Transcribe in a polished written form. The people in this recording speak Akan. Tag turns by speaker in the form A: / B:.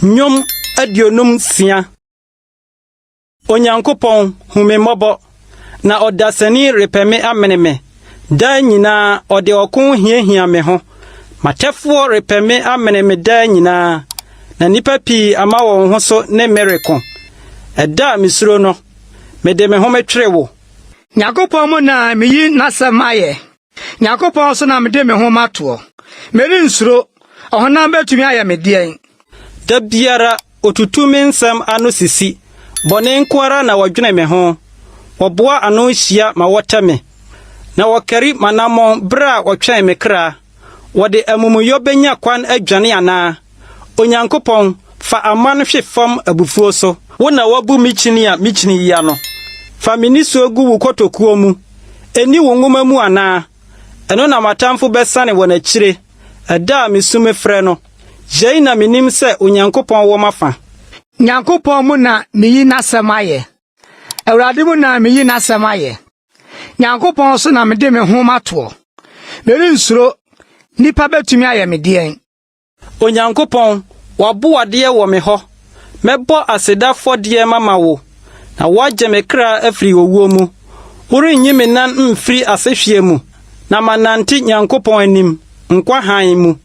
A: Nyom adionum sia. Onyankopon hume mobo na odasani repeme ameneme. Da nyina ode okun hiahia me ho. Matefo repeme ameneme da nyina. Na nipa pi ama won ho so ne miracle. Eda misuro no. Mede me ho metwere wo.
B: Nyankopon mo na meyi nasamaye. Nyankopon so na mede me ho mato. Meri nsuro. Ohona betumi aya medien.
A: Da biara otutumi nsam ano sisi. Bone nkwara na wadwene me ho. Woboa ano hia ma wotame. Na wakari manamo bra wotwen me kra. Wode amumuyo benya kwan adwane ana. Onyankopon fa amano hwe fam abufuo so. Wo na wabu michini ya no. Fa miniso gu wukotokuo mu. Eni wo nwoma mu ana. Eno na matamfo besane wona kire. Ada misume frɛ no. Jei na minim se Onyankopon wo mafa.
B: Nyankopon mu na meyi nasamaye. Awurade mu na meyi nasamaye. Nyankopon so na mede me ho mato. Meri nsuro nipa betumi aye medien.
A: Onyankopon wabu ade wo me ho. Mebo aseda fodie mama wo. Na waje me kra afri owuo mu. Wori nyi me nan mfiri asehwie mu. Na mananti Nyankopon anim nkwa han mu.